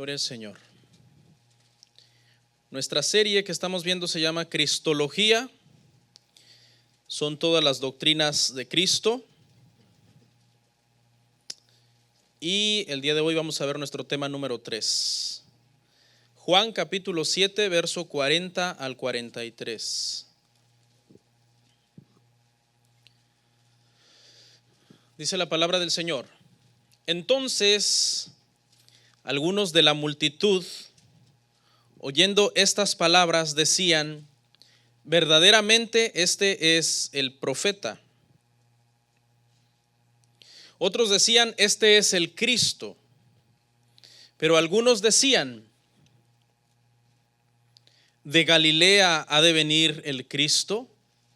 Gloria al Señor. Nuestra serie que estamos viendo se llama Cristología. Son todas las doctrinas de Cristo. Y el día de hoy vamos a ver nuestro tema número 3. Juan capítulo 7, verso 40 al 43. Dice la palabra del Señor. Entonces, algunos de la multitud, oyendo estas palabras, decían: verdaderamente este es el profeta. Otros decían: este es el Cristo. Pero algunos decían: ¿de Galilea ha de venir el Cristo?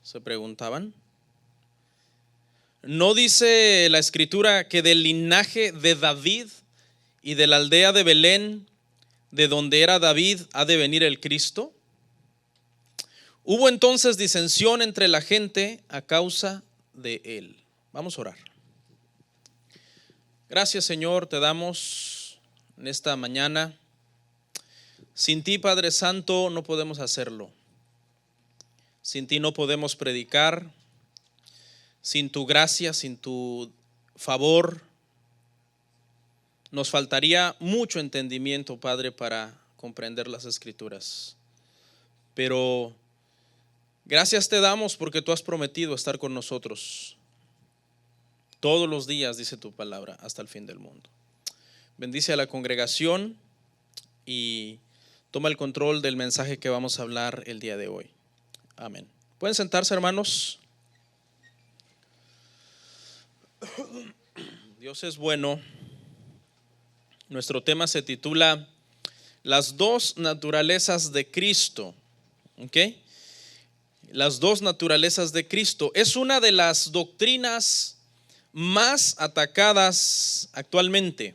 Se preguntaban. ¿No dice la Escritura que del linaje de David y de la aldea de Belén, de donde era David, ha de venir el Cristo? Hubo entonces disensión entre la gente a causa de él. Vamos a orar. Gracias, Señor, te damos en esta mañana. Sin ti, Padre Santo, no podemos hacerlo. Sin ti no podemos predicar. Sin tu gracia, sin tu favor, nos faltaría mucho entendimiento, Padre, para comprender las Escrituras. Pero gracias te damos porque tú has prometido estar con nosotros todos los días, dice tu palabra, hasta el fin del mundo. Bendice a la congregación y toma el control del mensaje que vamos a hablar el día de hoy. Amén. ¿Pueden sentarse, hermanos? Dios es bueno. Nuestro tema se titula Las dos naturalezas de Cristo. ¿Ok? Las dos naturalezas de Cristo. Es una de las doctrinas más atacadas actualmente.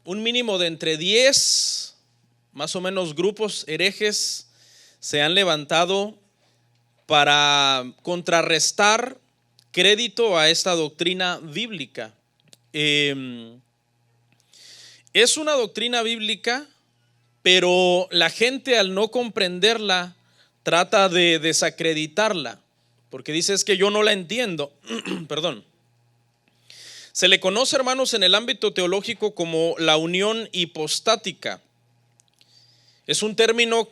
Un mínimo de entre 10, más o menos, grupos herejes se han levantado para contrarrestar crédito a esta doctrina bíblica. Es una doctrina bíblica, pero la gente, al no comprenderla, trata de desacreditarla, porque dice: es que yo no la entiendo. Perdón. Se le conoce, hermanos, en el ámbito teológico como la unión hipostática. Es un término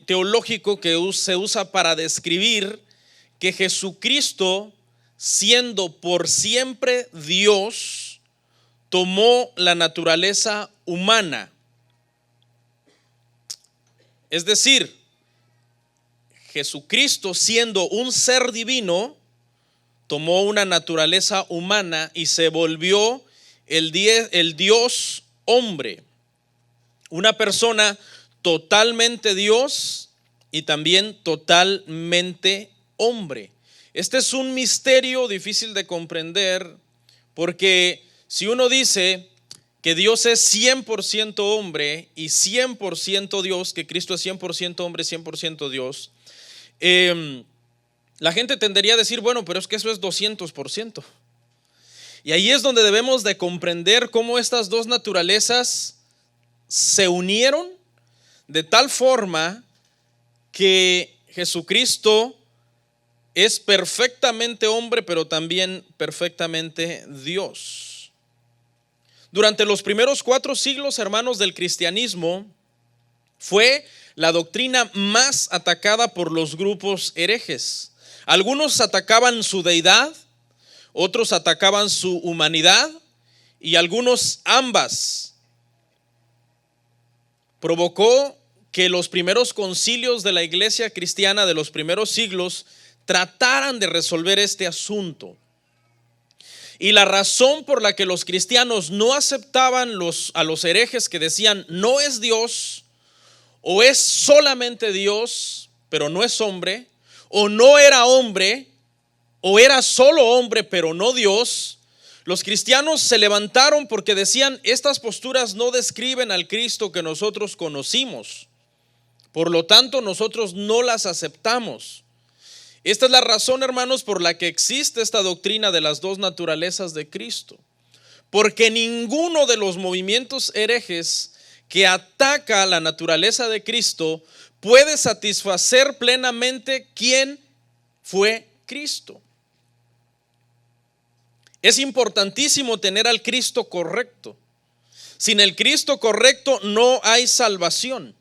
teológico que se usa para describir que Jesucristo, siendo por siempre Dios, tomó la naturaleza humana. Es decir, Jesucristo, siendo un ser divino, tomó una naturaleza humana y se volvió el Dios hombre. Una persona totalmente Dios y también totalmente hombre. Este es un misterio difícil de comprender, porque si uno dice que Dios es 100% hombre y 100% Dios, que Cristo es 100% hombre, 100% Dios, la gente tendería a decir: bueno, pero es que eso es 200%. Y ahí es donde debemos de comprender cómo estas dos naturalezas se unieron de tal forma que Jesucristo es perfectamente hombre, pero también perfectamente Dios. Durante los primeros 4 siglos, hermanos, del cristianismo, fue la doctrina más atacada por los grupos herejes. Algunos atacaban su deidad, otros atacaban su humanidad y algunos ambas. Provocó que los primeros concilios de la iglesia cristiana de los primeros siglos trataran de resolver este asunto. Y la razón por la que los cristianos no aceptaban a los herejes que decían: no es Dios, o es solamente Dios, pero no es hombre, o no era hombre, o era solo hombre, pero no Dios. Los cristianos se levantaron porque decían: estas posturas no describen al Cristo que nosotros conocimos, por lo tanto nosotros no las aceptamos. Esta es la razón, hermanos, por la que existe esta doctrina de las dos naturalezas de Cristo. porque ninguno de los movimientos herejes que ataca la naturaleza de Cristo puede satisfacer plenamente quién fue Cristo. Es importantísimo tener al Cristo correcto. Sin el Cristo correcto no hay salvación.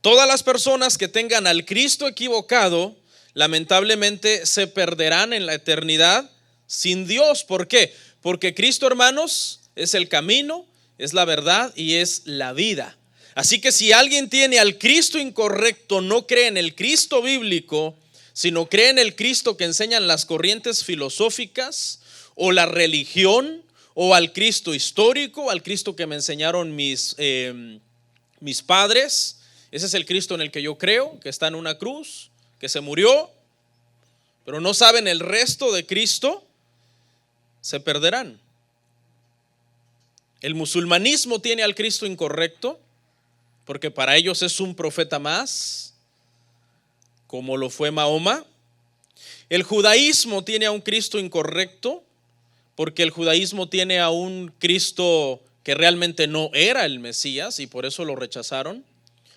Todas las personas que tengan al Cristo equivocado, lamentablemente se perderán en la eternidad sin Dios. ¿Por qué? Porque Cristo, hermanos, es el camino, es la verdad y es la vida. Así que si alguien tiene al Cristo incorrecto, no cree en el Cristo bíblico, sino cree en el Cristo que enseñan las corrientes filosóficas o la religión, o al Cristo histórico, al Cristo que me enseñaron mis padres. Ese es el Cristo en el que yo creo, que está en una cruz, que se murió, pero no saben el resto de Cristo, se perderán. El musulmanismo tiene al Cristo incorrecto, porque para ellos es un profeta más, como lo fue Mahoma. El judaísmo tiene a un Cristo incorrecto, porque el judaísmo tiene a un Cristo que realmente no era el Mesías y por eso lo rechazaron.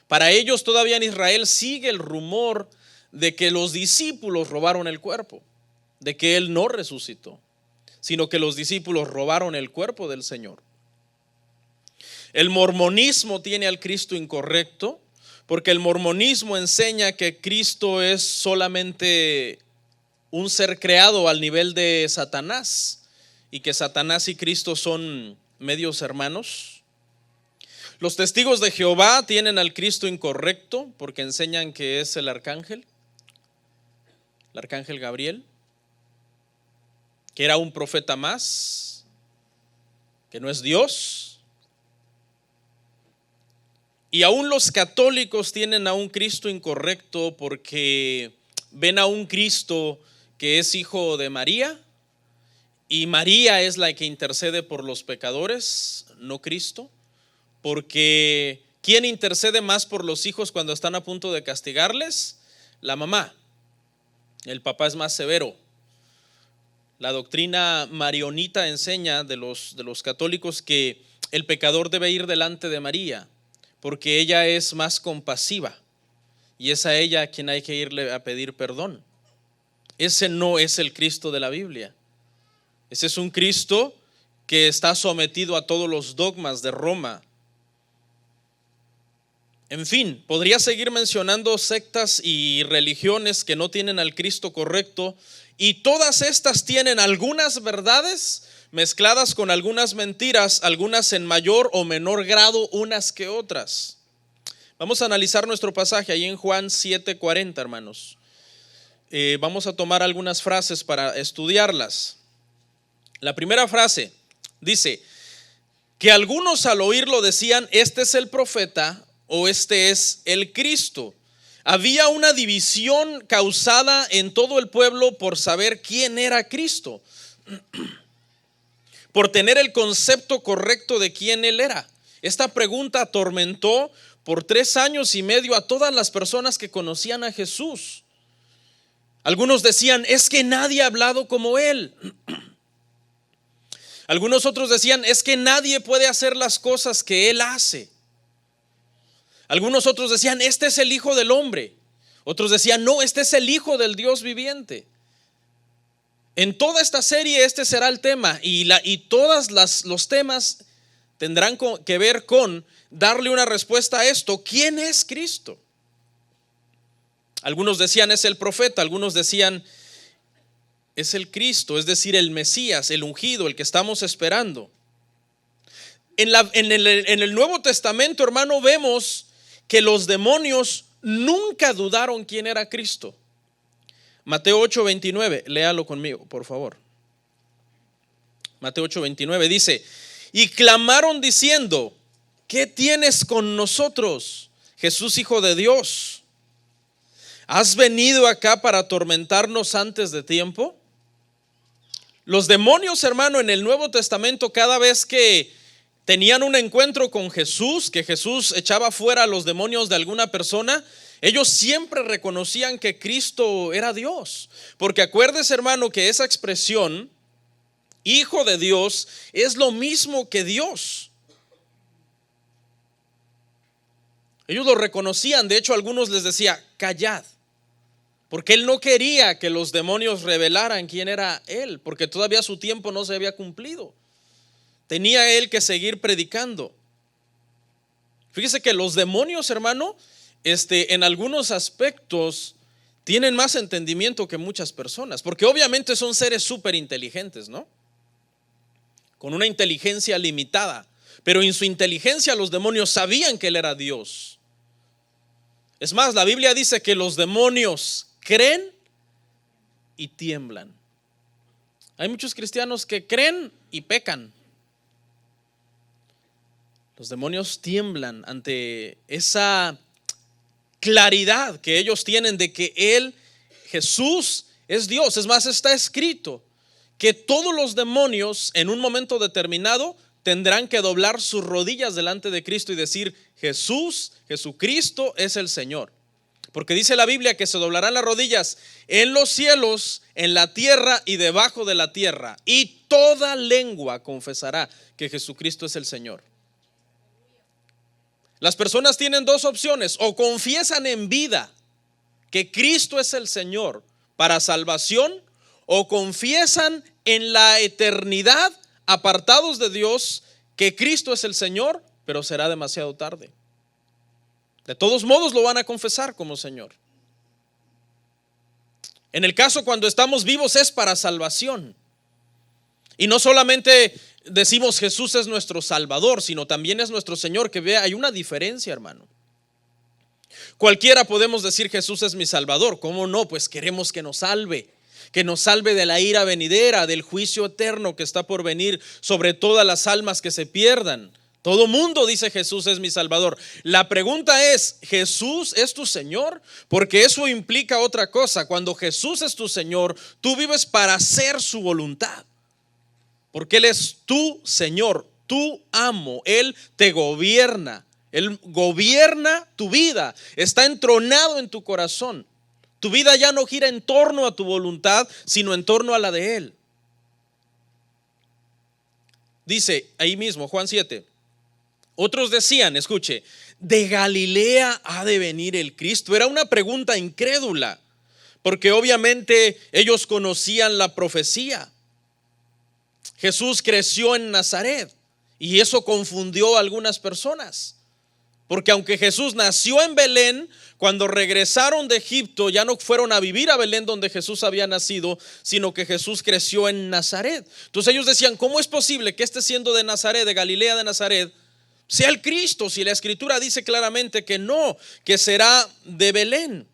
Para ellos todavía en Israel sigue el rumor de que los discípulos robaron el cuerpo, de que Él no resucitó, sino que los discípulos robaron el cuerpo del Señor. El mormonismo tiene al Cristo incorrecto, porque el mormonismo enseña que Cristo es solamente un ser creado al nivel de Satanás, y que Satanás y Cristo son medios hermanos. Los testigos de Jehová tienen al Cristo incorrecto porque enseñan que es el arcángel Gabriel, que era un profeta más, que no es Dios. Y aún los católicos tienen a un Cristo incorrecto porque ven a un Cristo que es hijo de María, y María es la que intercede por los pecadores, no Cristo, porque ¿quién intercede más por los hijos cuando están a punto de castigarles? La mamá. El papá es más severo. La doctrina marionita enseña de los católicos que el pecador debe ir delante de María, porque ella es más compasiva y es a ella a quien hay que irle a pedir perdón. Ese no es el Cristo de la Biblia. Ese es un Cristo que está sometido a todos los dogmas de Roma. En fin, podría seguir mencionando sectas y religiones que no tienen al Cristo correcto, y todas estas tienen algunas verdades mezcladas con algunas mentiras, algunas en mayor o menor grado unas que otras. Vamos a analizar nuestro pasaje ahí en Juan 7:40, hermanos. Vamos a tomar algunas frases para estudiarlas. La primera frase dice que algunos al oírlo decían: este es el profeta o este es el Cristo. Había una división causada en todo el pueblo por saber quién era Cristo, por tener el concepto correcto de quién Él era. Esta pregunta atormentó por 3 años y medio a todas las personas que conocían a Jesús. Algunos decían: es que nadie ha hablado como Él. Algunos otros decían: es que nadie puede hacer las cosas que Él hace. Algunos otros decían: este es el Hijo del Hombre. Otros decían: no, este es el Hijo del Dios viviente. En toda esta serie este será el tema, y todos los temas tendrán que ver con darle una respuesta a esto: ¿quién es Cristo? Algunos decían: es el profeta. Algunos decían: es el Cristo, es decir, el Mesías, el ungido, el que estamos esperando. En el Nuevo Testamento, hermano, vemos que los demonios nunca dudaron quién era Cristo. Mateo 8:29, léalo conmigo, por favor. Mateo 8:29 dice: y clamaron diciendo: ¿qué tienes con nosotros, Jesús, Hijo de Dios? ¿Has venido acá para atormentarnos antes de tiempo? Los demonios, hermano, en el Nuevo Testamento, cada vez que tenían un encuentro con Jesús, que Jesús echaba fuera a los demonios de alguna persona, ellos siempre reconocían que Cristo era Dios. Porque acuérdese, hermano, que esa expresión hijo de Dios, es lo mismo que Dios. Ellos lo reconocían, de hecho algunos les decía, callad, porque él no quería que los demonios revelaran quién era él, porque todavía su tiempo no se había cumplido. Tenía él que seguir predicando. Fíjese que los demonios, hermano, en algunos aspectos tienen más entendimiento que muchas personas, porque obviamente son seres súper inteligentes, ¿no? Con una inteligencia limitada, pero en su inteligencia los demonios sabían que él era Dios. Es más, la Biblia dice que los demonios creen y tiemblan. Hay muchos cristianos que creen y pecan. Los demonios tiemblan ante esa claridad que ellos tienen de que Él, Jesús, es Dios. Es más, está escrito que todos los demonios en un momento determinado tendrán que doblar sus rodillas delante de Cristo y decir: Jesús, Jesucristo es el Señor. Porque dice la Biblia que se doblarán las rodillas en los cielos, en la tierra y debajo de la tierra, y toda lengua confesará que Jesucristo es el Señor. Las personas tienen dos opciones: o confiesan en vida que Cristo es el Señor para salvación, o confiesan en la eternidad, apartados de Dios, que Cristo es el Señor, pero será demasiado tarde. De todos modos lo van a confesar como Señor. En el caso cuando estamos vivos es para salvación. Y no solamente decimos Jesús es nuestro Salvador, sino también es nuestro Señor, que vea, hay una diferencia, hermano. Cualquiera podemos decir Jesús es mi Salvador. ¿Cómo no? Pues queremos que nos salve de la ira venidera, del juicio eterno que está por venir sobre todas las almas que se pierdan. Todo mundo dice Jesús es mi Salvador. La pregunta es, ¿Jesús es tu Señor? Porque eso implica otra cosa. Cuando Jesús es tu Señor, tú vives para hacer su voluntad, porque Él es tu Señor, tu amo. Él te gobierna, Él gobierna tu vida, está entronado en tu corazón. Tu vida ya no gira en torno a tu voluntad, sino en torno a la de Él. Dice ahí mismo, Juan 7. Otros decían, escuche, ¿de Galilea ha de venir el Cristo? Era una pregunta incrédula, porque obviamente ellos conocían la profecía. Jesús creció en Nazaret y eso confundió a algunas personas, porque aunque Jesús nació en Belén, cuando regresaron de Egipto ya no fueron a vivir a Belén donde Jesús había nacido, sino que Jesús creció en Nazaret. Entonces ellos decían, ¿cómo es posible que siendo de Nazaret, de Galilea de Nazaret, sea el Cristo? Si la Escritura dice claramente que no, que será de Belén,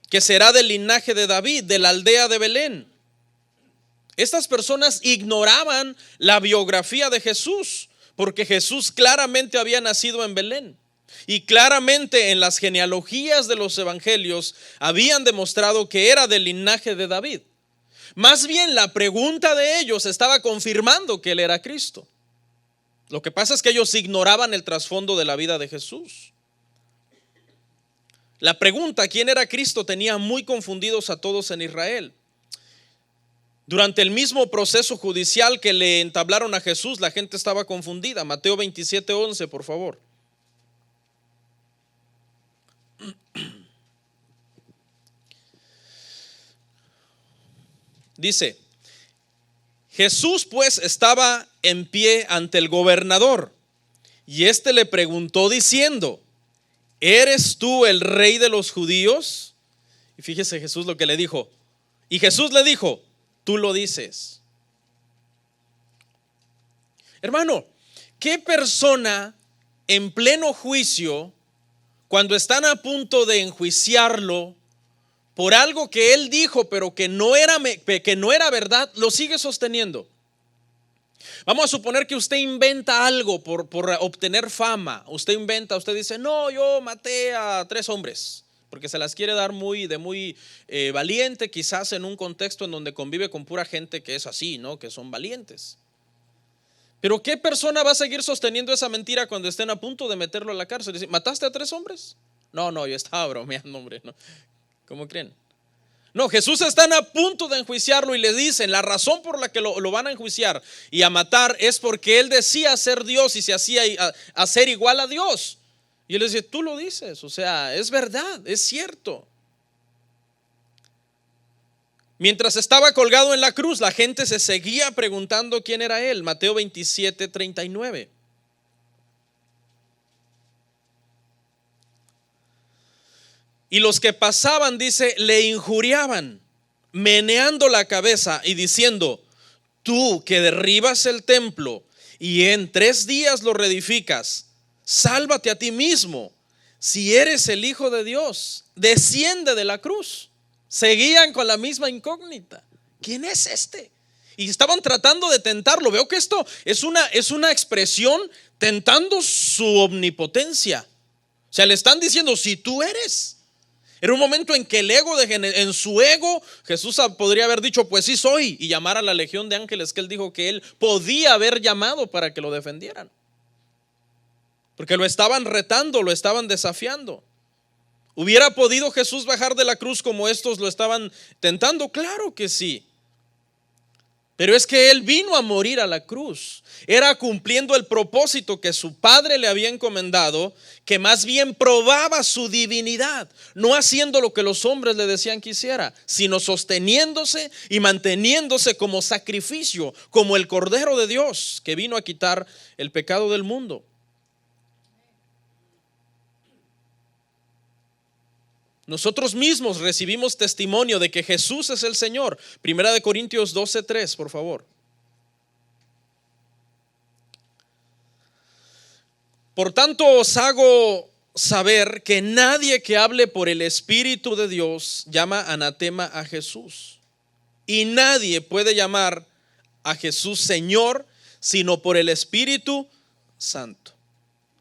que será del linaje de David, de la aldea de Belén. Estas personas ignoraban la biografía de Jesús, porque Jesús claramente había nacido en Belén. Y claramente en las genealogías de los evangelios habían demostrado que era del linaje de David. Más bien la pregunta de ellos estaba confirmando que Él era Cristo. Lo que pasa es que ellos ignoraban el trasfondo de la vida de Jesús. La pregunta, ¿quién era Cristo?, tenía muy confundidos a todos en Israel. Durante el mismo proceso judicial que le entablaron a Jesús, la gente estaba confundida. Mateo 27:11, por favor. Dice: Jesús pues estaba en pie ante el gobernador, y éste le preguntó diciendo: ¿eres tú el rey de los judíos? Y fíjese Jesús lo que le dijo. Y Jesús le dijo: tú lo dices. Hermano, ¿qué persona en pleno juicio, cuando están a punto de enjuiciarlo por algo que él dijo pero que no era verdad, lo sigue sosteniendo? Vamos a suponer que usted inventa algo por obtener fama. Usted dice: no, yo maté a 3 hombres, porque se las quiere dar muy valiente, quizás en un contexto en donde convive con pura gente que es así, ¿no? Que son valientes. Pero ¿qué persona va a seguir sosteniendo esa mentira cuando estén a punto de meterlo a la cárcel? Dice: ¿mataste a 3 hombres? No, yo estaba bromeando, hombre, ¿no? ¿Cómo creen? No, Jesús están a punto de enjuiciarlo y le dicen la razón por la que lo van a enjuiciar y a matar es porque él decía ser Dios y se hacía a ser igual a Dios. Y él les dice, tú lo dices, o sea, es verdad, es cierto. Mientras estaba colgado en la cruz, la gente se seguía preguntando quién era él. Mateo 27:39. Y los que pasaban, dice, le injuriaban, meneando la cabeza y diciendo, tú que derribas el templo y en 3 días lo reedificas, sálvate a ti mismo. Si eres el Hijo de Dios, desciende de la cruz. Seguían con la misma incógnita. ¿Quién es este? Y estaban tratando de tentarlo. Veo que esto es una expresión tentando su omnipotencia. O sea, le están diciendo, si tú eres. Era un momento en que en su ego, Jesús podría haber dicho, pues sí soy, y llamar a la legión de ángeles que él dijo que él podía haber llamado para que lo defendieran. Porque lo estaban retando, lo estaban desafiando. ¿Hubiera podido Jesús bajar de la cruz como estos lo estaban tentando? Claro que sí. Pero es que él vino a morir a la cruz. Era cumpliendo el propósito que su padre le había encomendado, que más bien probaba su divinidad, no haciendo lo que los hombres le decían que hiciera, sino sosteniéndose y manteniéndose como sacrificio, como el Cordero de Dios que vino a quitar el pecado del mundo. Nosotros mismos recibimos testimonio de que Jesús es el Señor. 1 Corintios 12:3, por favor. Por tanto os hago saber que nadie que hable por el Espíritu de Dios llama anatema a Jesús. Y nadie puede llamar a Jesús Señor sino por el Espíritu Santo.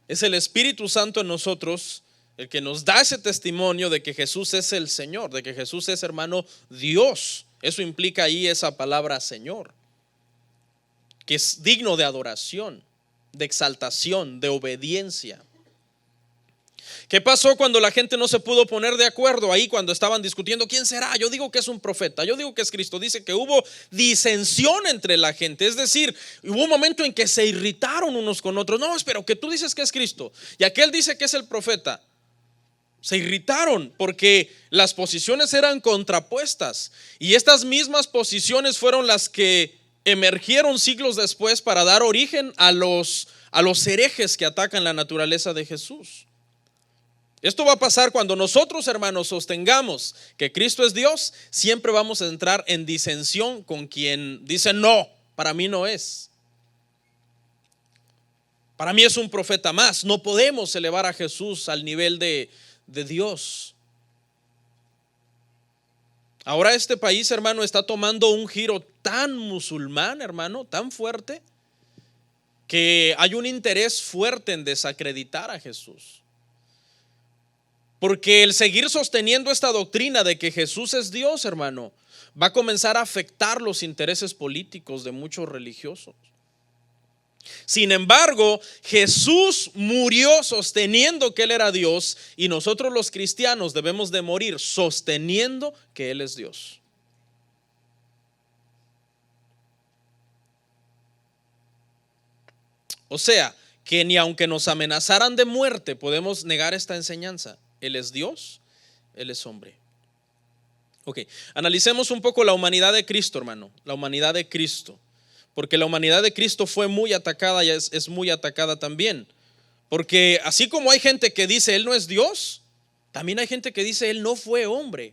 Es el Espíritu Santo en nosotros el que nos da ese testimonio de que Jesús es el Señor, de que Jesús es, hermano, Dios. Eso implica ahí esa palabra Señor, que es digno de adoración, de exaltación, de obediencia. ¿Qué pasó cuando la gente no se pudo poner de acuerdo ahí cuando estaban discutiendo quién será? Yo digo que es un profeta, yo digo que es Cristo. Dice que hubo disensión entre la gente, es decir, hubo un momento en que se irritaron unos con otros. No, pero que tú dices que es Cristo y aquel dice que es el profeta. Se irritaron porque las posiciones eran contrapuestas y estas mismas posiciones fueron las que emergieron siglos después para dar origen a los herejes que atacan la naturaleza de Jesús. Esto va a pasar cuando nosotros, hermanos, sostengamos que Cristo es Dios. Siempre vamos a entrar en disensión con quien dice no, para mí no es. Para mí es un profeta más. No podemos elevar a Jesús al nivel de Dios. Ahora este país, hermano, está tomando un giro tan musulmán, hermano, tan fuerte, que hay un interés fuerte en desacreditar a Jesús. Porque el seguir sosteniendo esta doctrina de que Jesús es Dios, hermano, va a comenzar a afectar los intereses políticos de muchos religiosos. Sin embargo, Jesús murió sosteniendo que Él era Dios y nosotros los cristianos debemos de morir sosteniendo que Él es Dios. O sea, que ni aunque nos amenazaran de muerte podemos negar esta enseñanza. Él es Dios, Él es hombre. Ok, analicemos un poco la humanidad de Cristo, hermano, la humanidad de Cristo. Porque la humanidad de Cristo fue muy atacada y es muy atacada también. Porque así como hay gente que dice Él no es Dios, también hay gente que dice Él no fue hombre.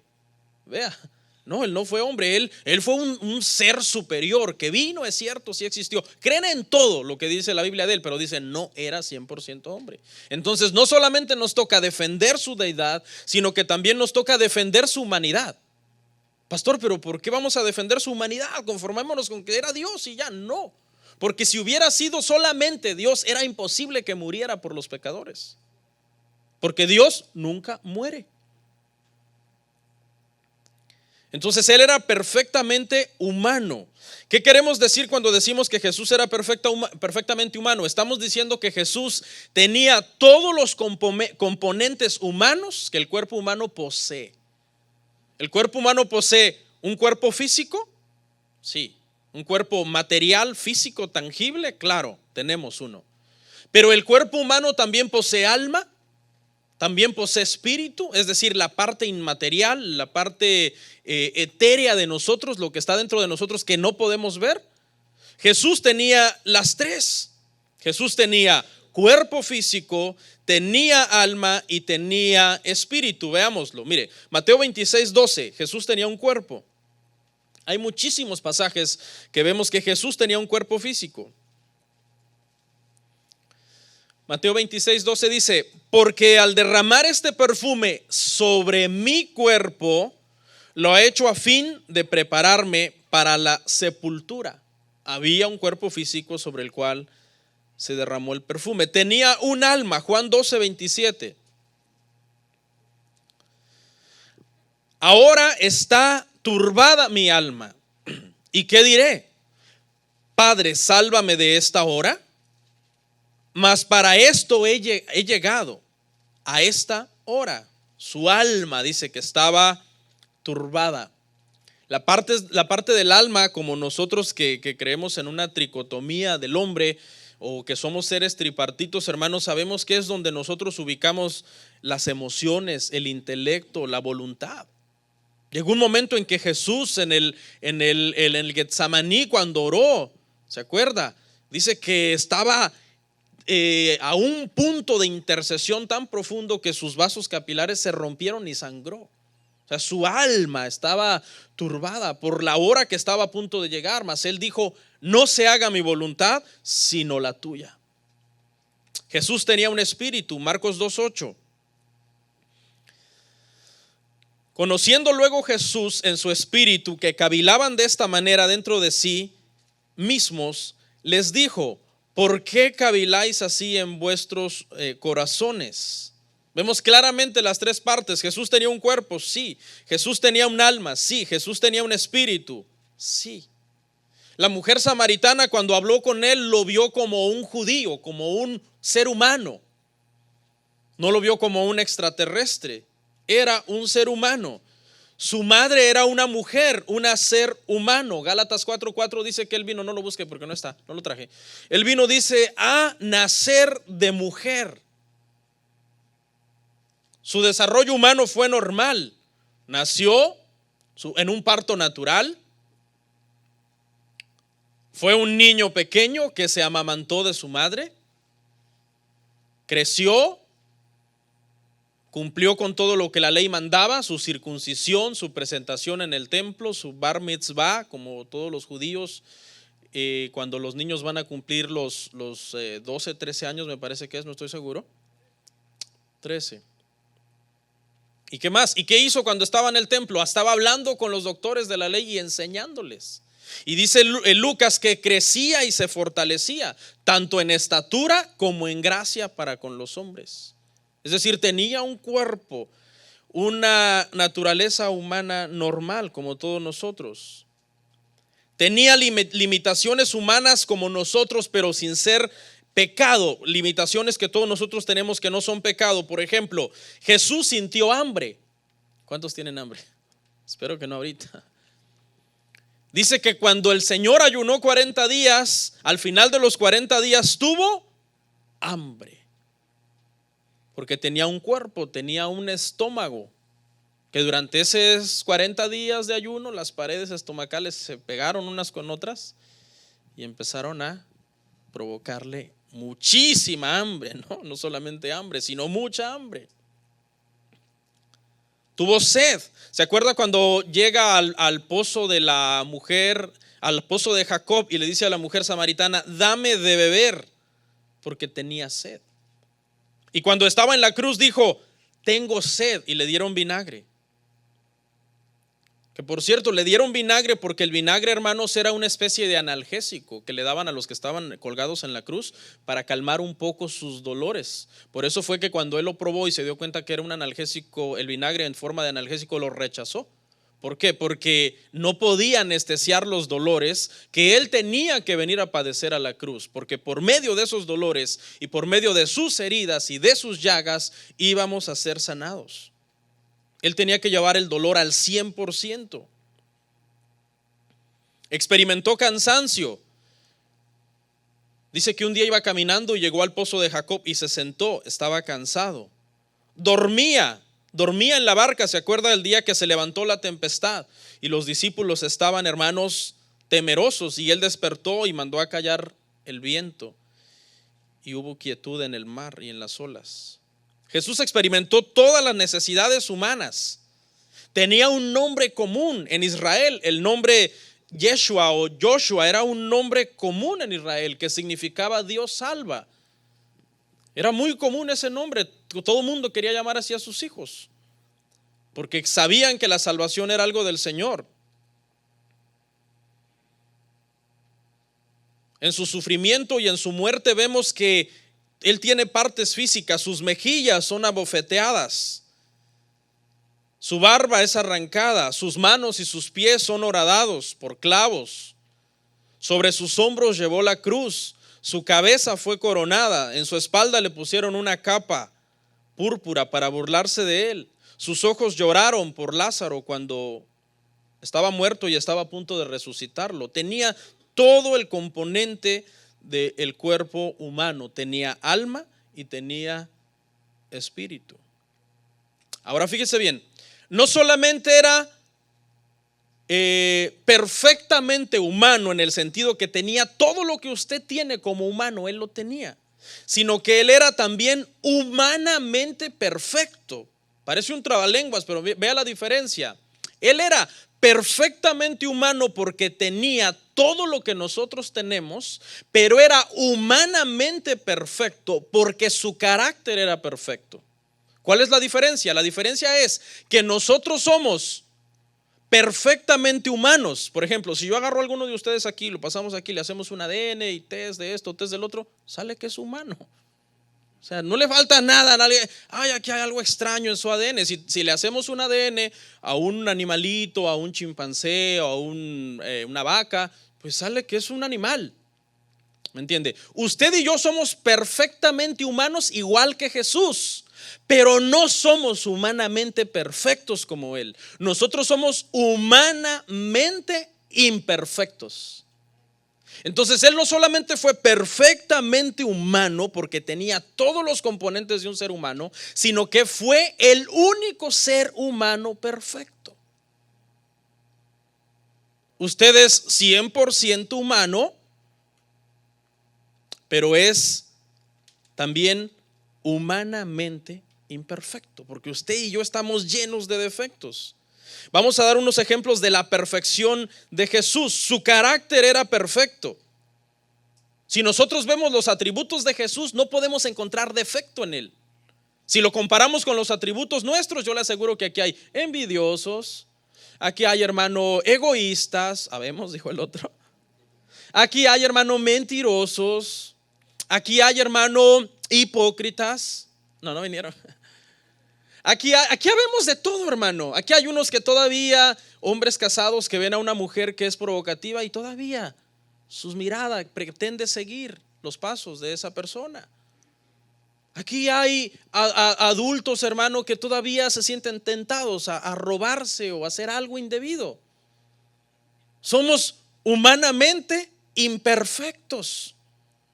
Vea, no, Él no fue hombre, Él fue un ser superior que vino, es cierto, sí existió. Creen en todo lo que dice la Biblia de Él, pero dicen no era 100% hombre. Entonces no solamente nos toca defender su deidad, sino que también nos toca defender su humanidad. Pastor, pero ¿por qué vamos a defender su humanidad? Conformémonos con que era Dios y ya. No, porque si hubiera sido solamente Dios, era imposible que muriera por los pecadores, porque Dios nunca muere. Entonces Él era perfectamente humano. ¿Qué queremos decir cuando decimos que Jesús era perfectamente humano? Estamos diciendo que Jesús tenía todos los componentes humanos que el cuerpo humano posee. ¿El cuerpo humano posee un cuerpo físico? Sí. ¿Un cuerpo material, físico, tangible? Claro, tenemos uno. Pero el cuerpo humano también posee alma, también posee espíritu, es decir, la parte inmaterial, la parte etérea de nosotros, lo que está dentro de nosotros que no podemos ver. Jesús tenía las tres. Jesús tenía cuerpo físico, tenía alma y tenía espíritu. Veámoslo. Mire, Mateo 26:12, Jesús tenía un cuerpo. Hay muchísimos pasajes que vemos que Jesús tenía un cuerpo físico. Mateo 26:12 dice: porque al derramar este perfume sobre mi cuerpo, lo ha hecho a fin de prepararme para la sepultura. Había un cuerpo físico sobre el cual se derramó el perfume. Tenía un alma, Juan 12:27. Ahora está turbada mi alma. ¿Y qué diré? Padre, sálvame de esta hora. Mas para esto he llegado a esta hora. Su alma dice que estaba turbada. La parte del alma, como nosotros que creemos en una tricotomía del hombre, o que somos seres tripartitos, hermanos, sabemos que es donde nosotros ubicamos las emociones, el intelecto, la voluntad. Llegó un momento en que Jesús en el Getsemaní, cuando oró, ¿se acuerda? Dice que estaba a un punto de intercesión tan profundo que sus vasos capilares se rompieron y sangró. O sea, su alma estaba turbada por la hora que estaba a punto de llegar, mas él dijo: no se haga mi voluntad sino la tuya. Jesús tenía un espíritu, Marcos 2:8. Conociendo luego Jesús en su espíritu que cavilaban de esta manera dentro de sí mismos, les dijo: ¿por qué caviláis así en vuestros corazones? Vemos claramente las tres partes. Jesús tenía un cuerpo, sí. Jesús tenía un alma, sí. Jesús tenía un espíritu, sí. La mujer samaritana, cuando habló con él, lo vio como un judío, como un ser humano. No lo vio como un extraterrestre. Era un ser humano. Su madre era una mujer, un ser humano. Gálatas 4:4 dice que él vino, no lo busque porque no está, no lo traje. Él vino, dice, a nacer de mujer. Su desarrollo humano fue normal. Nació en un parto natural. Fue un niño pequeño que se amamantó de su madre. Creció. Cumplió con todo lo que la ley mandaba, su circuncisión, su presentación en el templo, su bar mitzvah, como todos los judíos, cuando los niños van a cumplir los 12, 13 años, me parece que es, no estoy seguro. 13. ¿Y qué más? ¿Y qué hizo cuando estaba en el templo? Estaba hablando con los doctores de la ley y enseñándoles. Y dice Lucas que crecía y se fortalecía, tanto en estatura como en gracia para con los hombres. Es decir, tenía un cuerpo, una naturaleza humana normal como todos nosotros. Tenía limitaciones humanas como nosotros, pero sin ser pecado. Limitaciones que todos nosotros tenemos que no son pecado. Por ejemplo, Jesús sintió hambre. ¿Cuántos tienen hambre? Espero que no ahorita. Dice que cuando el Señor ayunó 40 días, al final de los 40 días tuvo hambre. Porque tenía un cuerpo, tenía un estómago, que durante esos 40 días de ayuno las paredes estomacales se pegaron unas con otras y empezaron a provocarle muchísima hambre, no solamente hambre, sino mucha hambre. Tuvo sed. ¿Se acuerda cuando llega al pozo de la mujer, al pozo de Jacob, y le dice a la mujer samaritana: dame de beber, porque tenía sed? Y cuando estaba en la cruz dijo: tengo sed, y le dieron vinagre. Que por cierto, le dieron vinagre porque el vinagre, hermanos, era una especie de analgésico que le daban a los que estaban colgados en la cruz para calmar un poco sus dolores. Por eso fue que cuando él lo probó y se dio cuenta que era un analgésico, el vinagre en forma de analgésico, lo rechazó. ¿Por qué? Porque no podía anestesiar los dolores que él tenía que venir a padecer a la cruz, porque por medio de esos dolores y por medio de sus heridas y de sus llagas íbamos a ser sanados. Él tenía que llevar el dolor al 100%. Experimentó cansancio. Dice que un día iba caminando y llegó al pozo de Jacob y se sentó, estaba cansado. Dormía en la barca. ¿Se acuerda del día que se levantó la tempestad? Y los discípulos estaban, hermanos, temerosos, y él despertó y mandó a callar el viento. Y hubo quietud en el mar y en las olas. Jesús experimentó todas las necesidades humanas. Tenía un nombre común en Israel. El nombre Yeshua o Joshua era un nombre común en Israel que significaba Dios salva. Era muy común ese nombre. Todo el mundo quería llamar así a sus hijos, porque sabían que la salvación era algo del Señor. En su sufrimiento y en su muerte vemos que Él tiene partes físicas. Sus mejillas son abofeteadas, su barba es arrancada, sus manos y sus pies son horadados por clavos. Sobre sus hombros llevó la cruz, su cabeza fue coronada, en su espalda le pusieron una capa púrpura para burlarse de él. Sus ojos lloraron por Lázaro cuando estaba muerto y estaba a punto de resucitarlo. Tenía todo el componente del cuerpo humano. Tenía alma y tenía espíritu. Ahora fíjese bien, no solamente era perfectamente humano en el sentido que tenía todo lo que usted tiene como humano, él lo tenía, sino que él era también humanamente perfecto. Parece un trabalenguas, pero vea la diferencia. Él era perfectamente humano porque tenía todo lo que nosotros tenemos, pero era humanamente perfecto porque su carácter era perfecto. ¿Cuál es la diferencia? La diferencia es que nosotros somos perfectamente humanos. Por ejemplo, si yo agarro a alguno de ustedes aquí, lo pasamos aquí, le hacemos un ADN y test de esto, test del otro, sale que es humano. O sea, no le falta nada, nadie, ay, aquí hay algo extraño en su ADN. Si le hacemos un ADN a un animalito, a un chimpancé, o a una vaca, pues sale que es un animal. ¿Me entiende? Usted y yo somos perfectamente humanos igual que Jesús, pero no somos humanamente perfectos como Él. Nosotros somos humanamente imperfectos. Entonces Él no solamente fue perfectamente humano porque tenía todos los componentes de un ser humano, sino que fue el único ser humano perfecto. Usted es 100% humano, pero es también humanamente imperfecto, porque usted y yo estamos llenos de defectos. Vamos a dar unos ejemplos de la perfección de Jesús. Su carácter era perfecto. Si nosotros vemos los atributos de Jesús, no podemos encontrar defecto en él. Si lo comparamos con los atributos nuestros, yo le aseguro que aquí hay envidiosos, aquí hay, hermano, egoístas, habemos, dijo el otro. Aquí hay, hermano, mentirosos. Aquí hay, hermano, hipócritas. No vinieron. Aquí habemos de todo, hermano. Aquí hay unos que todavía, hombres casados que ven a una mujer que es provocativa y todavía sus miradas pretende seguir los pasos de esa persona. Aquí hay adultos, hermano, que todavía se sienten tentados a robarse o a hacer algo indebido. Somos humanamente imperfectos.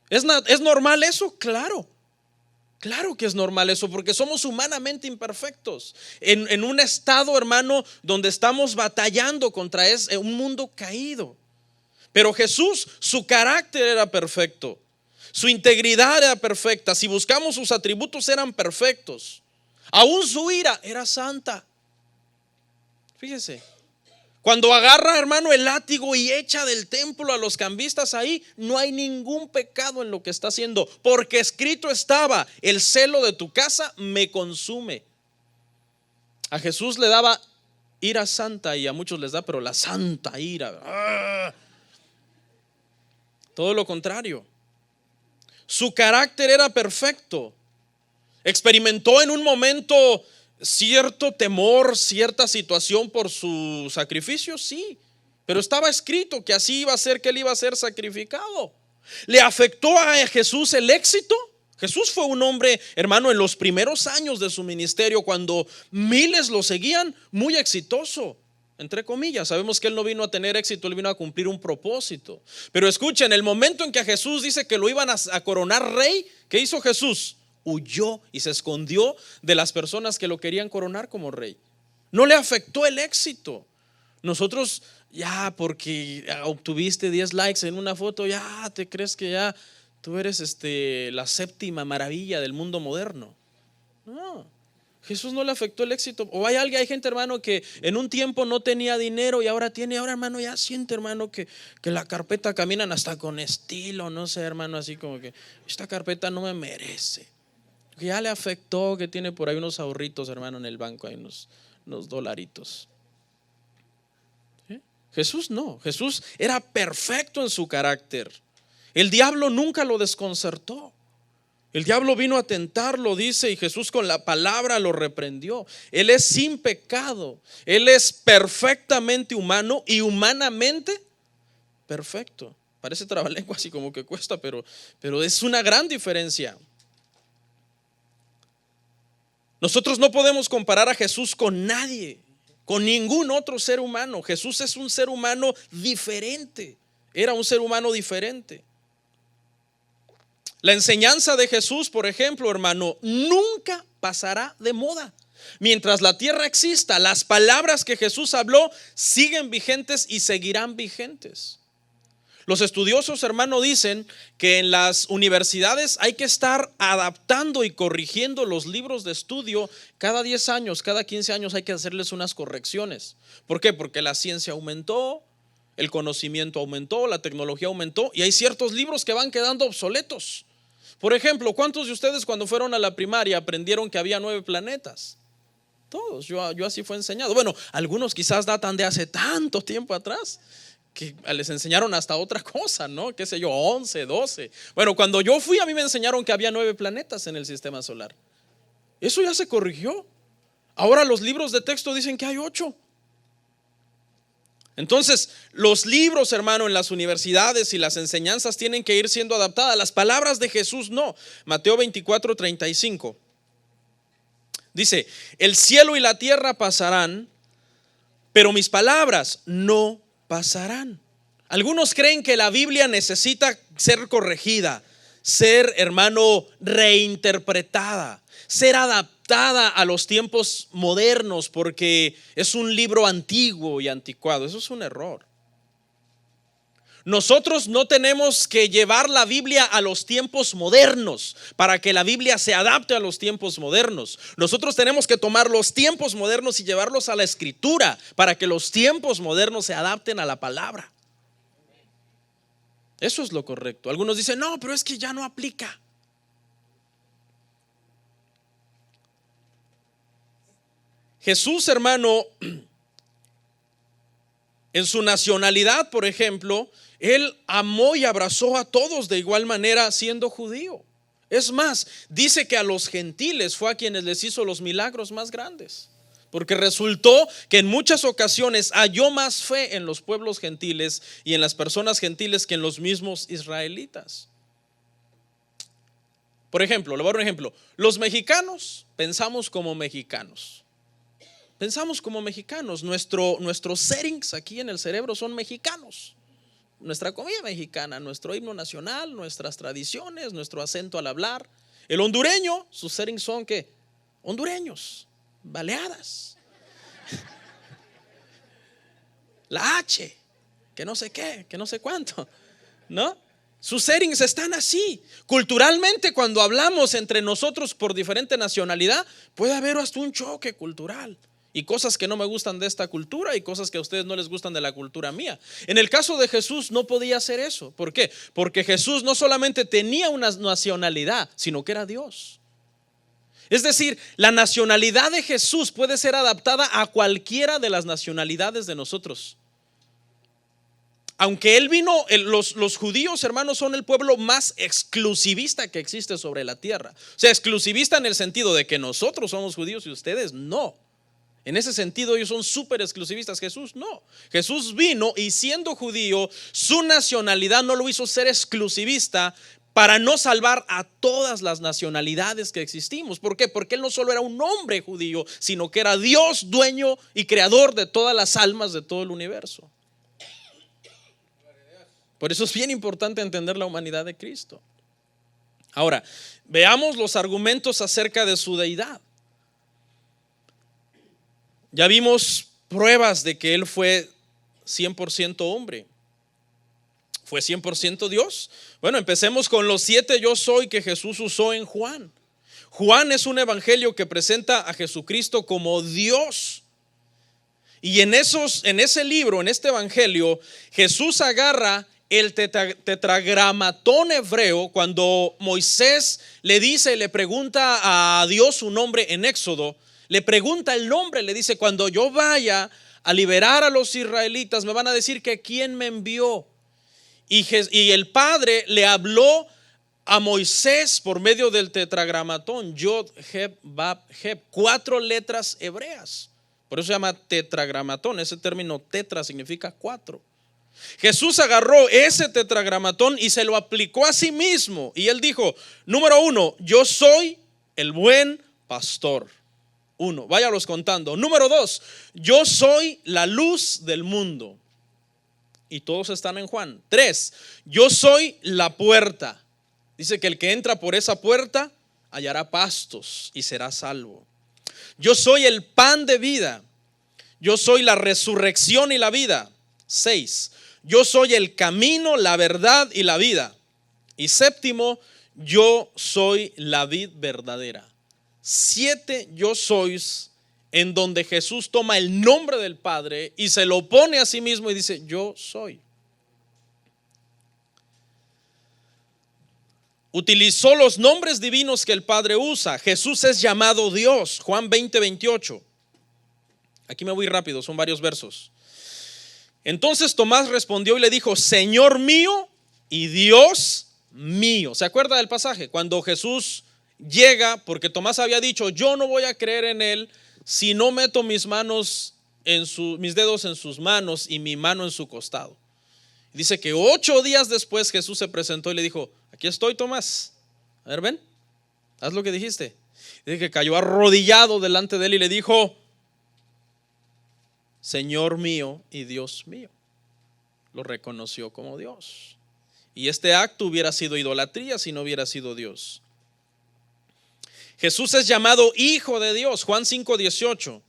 ¿Es normal eso? Claro que es normal eso, porque somos humanamente imperfectos en un estado, hermano, donde estamos batallando contra un mundo caído. Pero Jesús, su carácter era perfecto, su integridad era perfecta. Si buscamos sus atributos, eran perfectos. Aún su ira era santa. Fíjese, cuando agarra, hermano, el látigo y echa del templo a los cambistas ahí, no hay ningún pecado en lo que está haciendo, porque escrito estaba: el celo de tu casa me consume. A Jesús le daba ira santa y a muchos les da, pero la santa ira. Todo lo contrario. Su carácter era perfecto. Experimentó en un momento cierto temor, cierta situación por su sacrificio, sí, pero estaba escrito que así iba a ser, que él iba a ser sacrificado. ¿Le afectó a Jesús el éxito? Jesús fue un hombre, hermano, en los primeros años de su ministerio, cuando miles lo seguían, muy exitoso, entre comillas. Sabemos que él no vino a tener éxito, él vino a cumplir un propósito. Pero escuchen, el momento en que a Jesús dice que lo iban a coronar rey, ¿qué hizo Jesús? Huyó y se escondió de las personas que lo querían coronar como rey. No le afectó el éxito. Nosotros ya porque obtuviste 10 likes en una foto, ya te crees que ya tú eres la séptima maravilla del mundo moderno. No, Jesús no le afectó el éxito. O hay gente, hermano, que en un tiempo no tenía dinero y ahora tiene. Ahora, hermano, ya siente, hermano, que la carpeta caminan hasta con estilo. No sé, hermano, así como que esta carpeta no me merece. Que ya le afectó, que tiene por ahí unos ahorritos, hermano, en el banco, hay unos dolaritos. ¿Sí? Jesús no, Jesús era perfecto en su carácter. El diablo nunca lo desconcertó. El diablo vino a tentarlo, dice, y Jesús con la palabra lo reprendió. Él es sin pecado, él es perfectamente humano y humanamente perfecto. Parece trabalengua, así como que cuesta, pero es una gran diferencia. Nosotros no podemos comparar a Jesús con nadie, con ningún otro ser humano. Jesús es un ser humano diferente, era un ser humano diferente. La enseñanza de Jesús, por ejemplo, hermano, nunca pasará de moda. Mientras la tierra exista, las palabras que Jesús habló siguen vigentes y seguirán vigentes. Los estudiosos, hermano, dicen que en las universidades hay que estar adaptando y corrigiendo los libros de estudio cada 10 años, cada 15 años hay que hacerles unas correcciones. ¿Por qué? Porque la ciencia aumentó, el conocimiento aumentó, la tecnología aumentó y hay ciertos libros que van quedando obsoletos. Por ejemplo, ¿cuántos de ustedes cuando fueron a la primaria aprendieron que había 9 planetas? Todos, yo así fue enseñado. Bueno, algunos quizás datan de hace tanto tiempo atrás que les enseñaron hasta otra cosa, ¿no? Qué sé yo, 11, 12. Bueno, cuando yo fui a mí me enseñaron que había 9 planetas en el sistema solar. Eso ya se corrigió. Ahora los libros de texto dicen que hay 8. Entonces, los libros, hermano, en las universidades y las enseñanzas tienen que ir siendo adaptadas. Las palabras de Jesús no. Mateo 24:35 dice: el cielo y la tierra pasarán, pero mis palabras no pasarán. Algunos creen que la Biblia necesita ser corregida, ser, hermano, reinterpretada, ser adaptada a los tiempos modernos porque es un libro antiguo y anticuado. Eso es un error. Nosotros no tenemos que llevar la Biblia a los tiempos modernos para que la Biblia se adapte a los tiempos modernos. Nosotros tenemos que tomar los tiempos modernos y llevarlos a la Escritura para que los tiempos modernos se adapten a la palabra. Eso es lo correcto. Algunos dicen, no, pero es que ya no aplica. Jesús, hermano, en su nacionalidad, por ejemplo, él amó y abrazó a todos de igual manera siendo judío. Es más, dice que a los gentiles fue a quienes les hizo los milagros más grandes, porque resultó que en muchas ocasiones halló más fe en los pueblos gentiles y en las personas gentiles que en los mismos israelitas. Por ejemplo, le voy a dar un ejemplo. Los mexicanos pensamos como mexicanos. Pensamos como mexicanos, nuestros settings aquí en el cerebro son mexicanos. Nuestra comida mexicana, nuestro himno nacional, nuestras tradiciones, nuestro acento al hablar. El hondureño, sus settings son ¿qué? Hondureños, baleadas. La H, que no sé qué, que no sé cuánto, ¿no? Sus settings están así. Culturalmente, cuando hablamos entre nosotros por diferente nacionalidad, puede haber hasta un choque cultural. Y cosas que no me gustan de esta cultura y cosas que a ustedes no les gustan de la cultura mía. En el caso de Jesús no podía hacer eso. ¿Por qué? Porque Jesús no solamente tenía una nacionalidad, sino que era Dios. Es decir, la nacionalidad de Jesús puede ser adaptada a cualquiera de las nacionalidades de nosotros. Aunque Él vino, los judíos, hermanos, son el pueblo más exclusivista que existe sobre la tierra. O sea, exclusivista en el sentido de que nosotros somos judíos y ustedes no. En ese sentido ellos son súper exclusivistas. Jesús no. Jesús vino y siendo judío, su nacionalidad no lo hizo ser exclusivista, para no salvar a todas las nacionalidades que existimos. ¿Por qué? Porque Él no solo era un hombre judío, sino que era Dios, dueño y creador de todas las almas de todo el universo. Por eso es bien importante entender la humanidad de Cristo. Ahora, veamos los argumentos acerca de su deidad. Ya vimos pruebas de que Él fue 100% hombre. ¿Fue 100% Dios? Bueno, empecemos con los 7 yo soy que Jesús usó en Juan. Juan es un evangelio que presenta a Jesucristo como Dios. Y en ese libro, en este evangelio, Jesús agarra el tetragramatón hebreo. Cuando Moisés le dice, le pregunta a Dios su nombre en Éxodo, le pregunta el nombre, le dice: cuando yo vaya a liberar a los israelitas, me van a decir que quién me envió. Y el Padre le habló a Moisés por medio del tetragramatón, Yod, Heb, Bab, Heb, 4 letras hebreas. Por eso se llama tetragramatón. Ese término tetra significa 4. Jesús agarró ese tetragramatón y se lo aplicó a sí mismo. Y Él dijo: número 1, yo soy el buen pastor. 1, váyalos contando. Número 2, yo soy la luz del mundo. Y todos están en Juan. 3, yo soy la puerta. Dice que el que entra por esa puerta hallará pastos y será salvo. Yo soy el pan de vida. Yo soy la resurrección y la vida. 6, yo soy el camino, la verdad y la vida. Y 7, yo soy la vid verdadera. 7 yo sois, en donde Jesús toma el nombre del Padre y se lo pone a sí mismo y dice: yo soy. Utilizó los nombres divinos que el Padre usa. Jesús es llamado Dios. Juan 20:28. Aquí me voy rápido, son varios versos. Entonces Tomás respondió y le dijo: Señor mío y Dios mío. ¿Se acuerda del pasaje? Cuando Jesús llega, porque Tomás había dicho: yo no voy a creer en Él si no meto mis dedos en sus manos y mi mano en su costado. Dice que 8 días después Jesús se presentó y le dijo: aquí estoy, Tomás. A ver, ven, haz lo que dijiste. Dice que cayó arrodillado delante de Él y le dijo: Señor mío y Dios mío. Lo reconoció como Dios. Y este acto hubiera sido idolatría si no hubiera sido Dios. Jesús es llamado Hijo de Dios. Juan 5:18.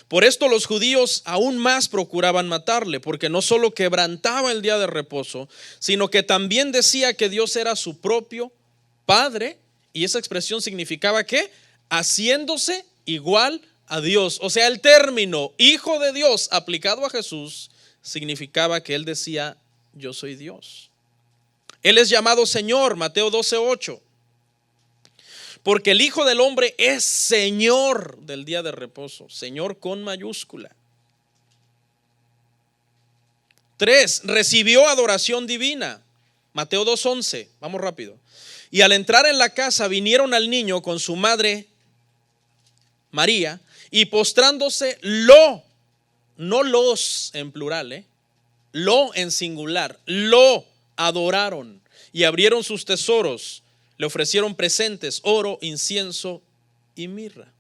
Por esto los judíos aún más procuraban matarle, porque no solo quebrantaba el día de reposo, sino que también decía que Dios era su propio Padre. Y esa expresión significaba que haciéndose igual a Dios. O sea, el término Hijo de Dios aplicado a Jesús significaba que Él decía: yo soy Dios. Él es llamado Señor. Mateo 12:8. Porque el Hijo del Hombre es Señor del día de reposo. Señor con mayúscula. 3, recibió adoración divina. Mateo 2:11. Vamos rápido. Y al entrar en la casa vinieron al niño con su madre María, y postrándose no los en plural, lo en singular, lo adoraron y abrieron sus tesoros. Le ofrecieron presentes: oro, incienso y mirra.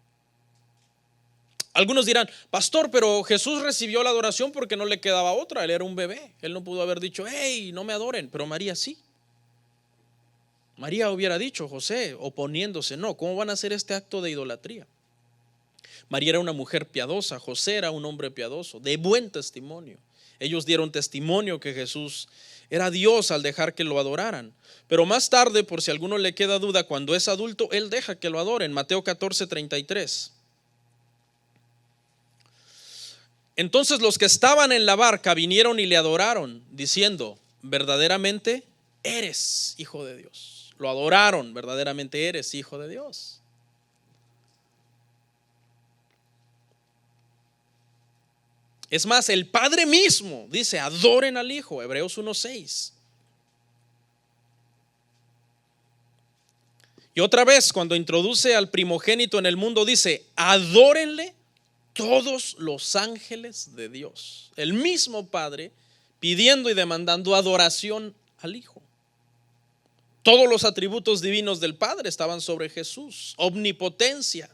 Algunos dirán: pastor, pero Jesús recibió la adoración porque no le quedaba otra. Él era un bebé. Él no pudo haber dicho: hey, no me adoren. Pero María sí. María hubiera dicho, José, oponiéndose: no, ¿cómo van a hacer este acto de idolatría? María era una mujer piadosa. José era un hombre piadoso, de buen testimonio. Ellos dieron testimonio que Jesús era Dios al dejar que lo adoraran. Pero más tarde, por si a alguno le queda duda, cuando es adulto, Él deja que lo adoren. Mateo 14:33. Entonces los que estaban en la barca vinieron y le adoraron, diciendo: verdaderamente eres Hijo de Dios. Lo adoraron: verdaderamente eres Hijo de Dios. Es más, el Padre mismo dice: adoren al Hijo. Hebreos 1:6. Y otra vez, cuando introduce al primogénito en el mundo, dice: adórenle todos los ángeles de Dios. El mismo Padre pidiendo y demandando adoración al Hijo. Todos los atributos divinos del Padre estaban sobre Jesús. Omnipotencia.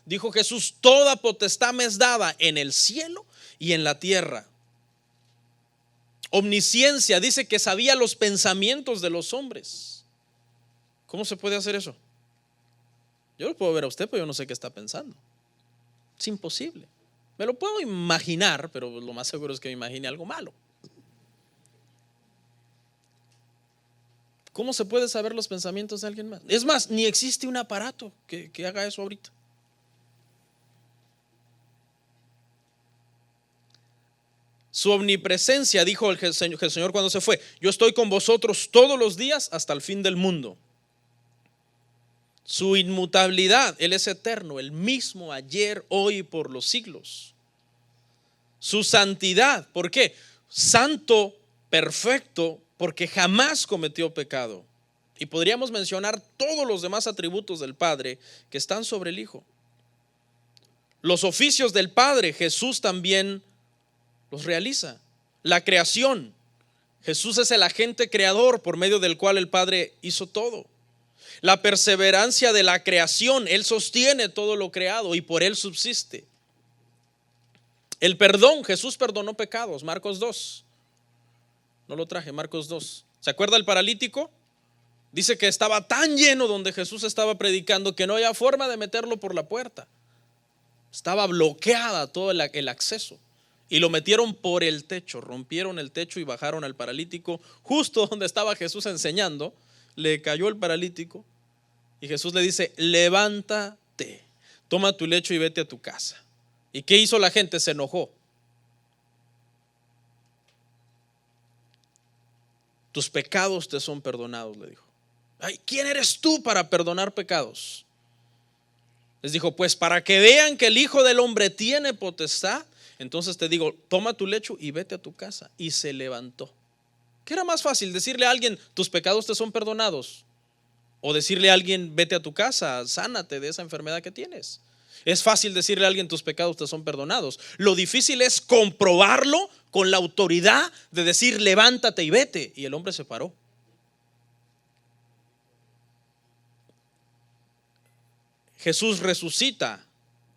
Dijo Jesús: toda potestad me es dada en el cielo y en la tierra. Omnisciencia, dice que sabía los pensamientos de los hombres. ¿Cómo se puede hacer eso? Yo lo puedo ver a usted, pero yo no sé qué está pensando. Es imposible. Me lo puedo imaginar, pero lo más seguro es que me imagine algo malo. ¿Cómo se puede saber los pensamientos de alguien más? Es más, ni existe un aparato que haga eso ahorita. Su omnipresencia, dijo el Señor cuando se fue: yo estoy con vosotros todos los días hasta el fin del mundo. Su inmutabilidad, Él es eterno, el mismo ayer, hoy y por los siglos. Su santidad, ¿por qué? Santo, perfecto, porque jamás cometió pecado. Y podríamos mencionar todos los demás atributos del Padre que están sobre el Hijo. Los oficios del Padre, Jesús también los realiza. La creación, Jesús es el agente creador por medio del cual el Padre hizo todo. La perseverancia de la creación, Él sostiene todo lo creado y por Él subsiste. El perdón, Jesús perdonó pecados, Marcos 2. No lo traje, Marcos 2. ¿Se acuerda el paralítico? Dice que estaba tan lleno donde Jesús estaba predicando que no había forma de meterlo por la puerta. Estaba bloqueada todo el acceso. Y lo metieron por el techo, rompieron el techo y bajaron al paralítico justo donde estaba Jesús enseñando. Le cayó el paralítico y Jesús le dice: levántate, toma tu lecho y vete a tu casa. ¿Y qué hizo la gente? Se enojó. Tus pecados te son perdonados, le dijo. Ay, ¿quién eres tú para perdonar pecados? Les dijo: pues para que vean que el Hijo del Hombre tiene potestad, entonces te digo, toma tu lecho y vete a tu casa. Y se levantó. ¿Qué era más fácil? ¿Decirle a alguien tus pecados te son perdonados? ¿O decirle a alguien vete a tu casa, sánate de esa enfermedad que tienes? Es fácil decirle a alguien tus pecados te son perdonados. Lo difícil es comprobarlo con la autoridad de decir levántate y vete. Y el hombre se paró. Jesús resucita.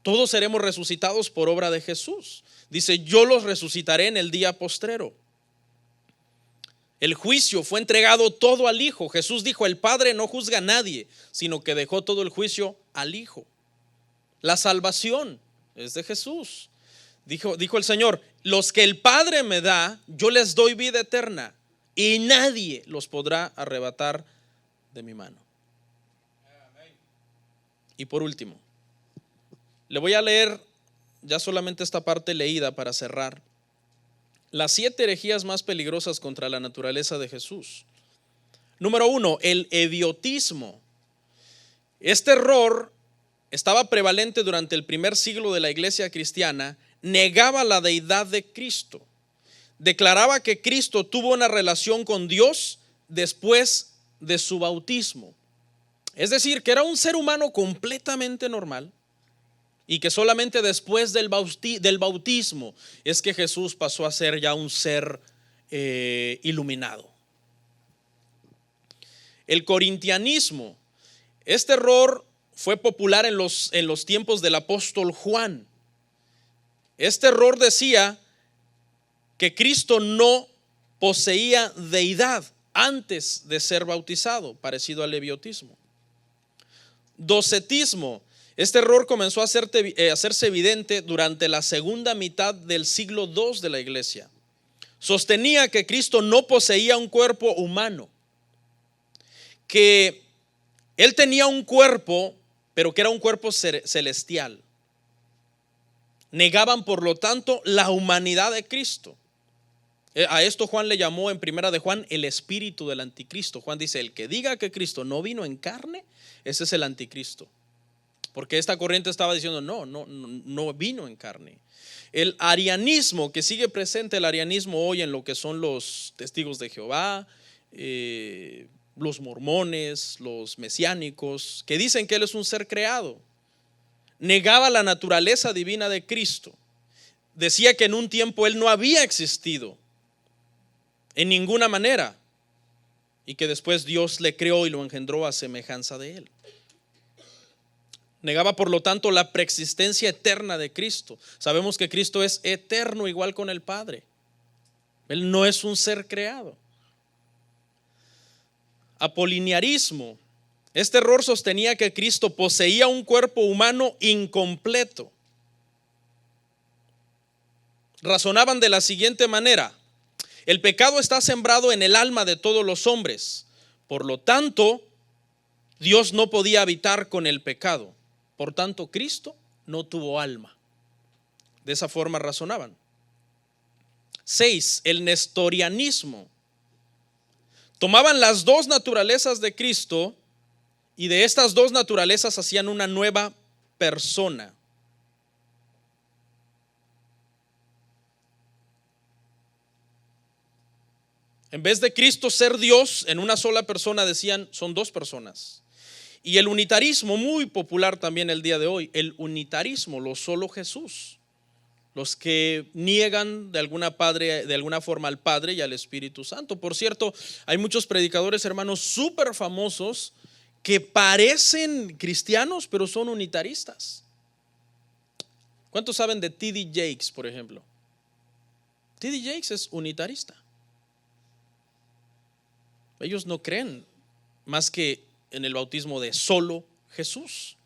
Todos seremos resucitados por obra de Jesús. Dice: yo los resucitaré en el día postrero. El juicio fue entregado todo al Hijo. Jesús dijo: el Padre no juzga a nadie, sino que dejó todo el juicio al Hijo. La salvación es de Jesús. Dijo el Señor: los que el Padre me da, yo les doy vida eterna, y nadie los podrá arrebatar de mi mano. Y por último, le voy a leer ya solamente esta parte leída para cerrar. Las 7 herejías más peligrosas contra la naturaleza de Jesús. Número 1, el idiotismo. Este error estaba prevalente durante el primer siglo de la iglesia cristiana. Negaba la deidad de Cristo. Declaraba que Cristo tuvo una relación con Dios después de su bautismo. Es decir, que era un ser humano completamente normal y que solamente después del bautismo es que Jesús pasó a ser ya un ser iluminado. El corintianismo. Este error fue popular en los tiempos del apóstol Juan. Este error decía que Cristo no poseía deidad antes de ser bautizado, parecido al idiotismo. Docetismo. Este error comenzó a hacerse evidente durante la segunda mitad del siglo II de la iglesia. Sostenía que Cristo no poseía un cuerpo humano, que Él tenía un cuerpo, pero que era un cuerpo celestial. Negaban, por lo tanto, la humanidad de Cristo. A esto Juan le llamó en primera de Juan el espíritu del anticristo. Juan dice: el que diga que Cristo no vino en carne, ese es el anticristo. Porque esta corriente estaba diciendo no vino en carne. El arianismo, que sigue presente el arianismo hoy en lo que son los testigos de Jehová, los mormones, los mesiánicos, que dicen que Él es un ser creado. Negaba la naturaleza divina de Cristo. Decía que en un tiempo Él no había existido en ninguna manera. y que después Dios le creó y lo engendró a semejanza de Él. Negaba, por lo tanto, la preexistencia eterna de Cristo. Sabemos que Cristo es eterno, igual con el Padre. Él no es un ser creado. Apoliniarismo. Este error sostenía que Cristo poseía un cuerpo humano incompleto. Razonaban de la siguiente manera: el pecado está sembrado en el alma de todos los hombres, por lo tanto, Dios no podía habitar con el pecado. Por tanto, Cristo no tuvo alma. De esa forma razonaban. 6. El nestorianismo. Tomaban las dos naturalezas de Cristo y de estas dos naturalezas hacían una nueva persona. En vez de Cristo ser Dios en una sola persona, decían son dos personas. Y el unitarismo, muy popular también el día de hoy, el unitarismo, lo solo Jesús. Los que niegan de alguna forma al Padre y al Espíritu Santo. Por cierto, hay muchos predicadores, hermanos, súper famosos que parecen cristianos, pero son unitaristas. ¿Cuántos saben de T.D. Jakes, por ejemplo? T.D. Jakes es unitarista. Ellos no creen más que en el bautismo de solo Jesús.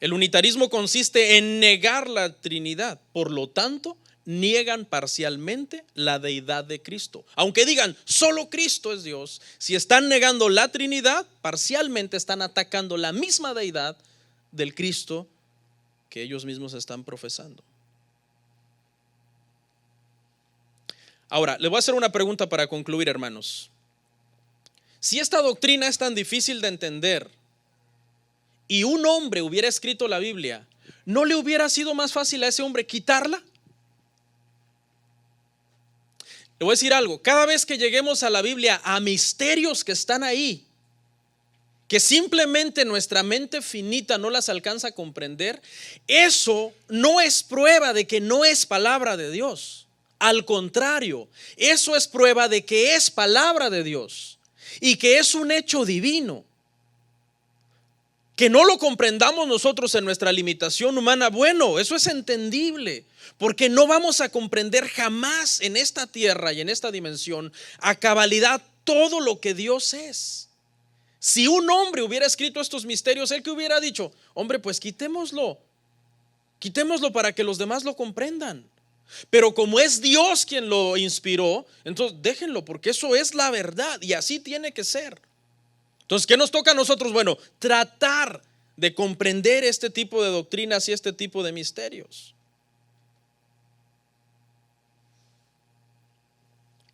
El unitarismo consiste en negar la Trinidad, por lo tanto, niegan parcialmente la deidad de Cristo. Aunque digan solo Cristo es Dios, si están negando la Trinidad, parcialmente están atacando la misma deidad del Cristo que ellos mismos están profesando. Ahora, les voy a hacer una pregunta para concluir, hermanos. Si esta doctrina es tan difícil de entender y un hombre hubiera escrito la Biblia, ¿no le hubiera sido más fácil a ese hombre quitarla? Le voy a decir algo: cada vez que lleguemos a la Biblia, a misterios que están ahí, que simplemente nuestra mente finita no las alcanza a comprender, eso no es prueba de que no es palabra de Dios. Al contrario, eso es prueba de que es palabra de Dios y que es un hecho divino. Que no lo comprendamos nosotros en nuestra limitación humana, bueno, eso es entendible, porque no vamos a comprender jamás en esta tierra y en esta dimensión a cabalidad todo lo que Dios es. Si un hombre hubiera escrito estos misterios, él que hubiera dicho: hombre, pues quitémoslo para que los demás lo comprendan. Pero como es Dios quien lo inspiró, entonces déjenlo, porque eso es la verdad y así tiene que ser. Entonces, ¿qué nos toca a nosotros? Bueno, tratar de comprender este tipo de doctrinas y este tipo de misterios.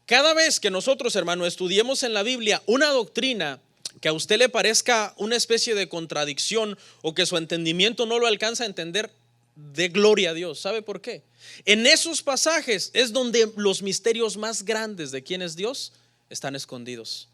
Cada vez que nosotros, hermano, estudiemos en la Biblia una doctrina que a usted le parezca una especie de contradicción o que su entendimiento no lo alcanza a entender, dé gloria a Dios. ¿Sabe por qué? En esos pasajes es donde los misterios más grandes de quién es Dios están escondidos.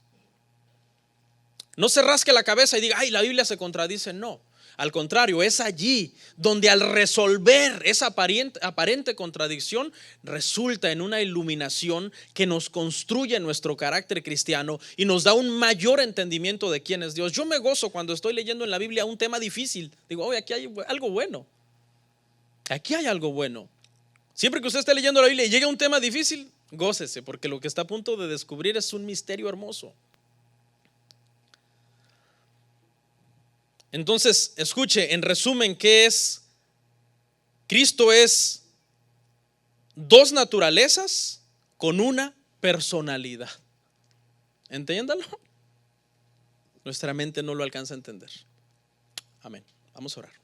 No se rasque la cabeza y diga: ay, la Biblia se contradice. No, al contrario, es allí donde al resolver esa aparente contradicción resulta en una iluminación que nos construye nuestro carácter cristiano y nos da un mayor entendimiento de quién es Dios. Yo me gozo cuando estoy leyendo en la Biblia un tema difícil. Digo: oye, aquí hay algo bueno. Aquí hay algo bueno. Siempre que usted esté leyendo la Biblia y llegue a un tema difícil, gócese, porque lo que está a punto de descubrir es un misterio hermoso. Entonces, escuche, en resumen, ¿qué es? Cristo es dos naturalezas con una personalidad. Entiéndalo. Nuestra mente no lo alcanza a entender. Amén. Vamos a orar.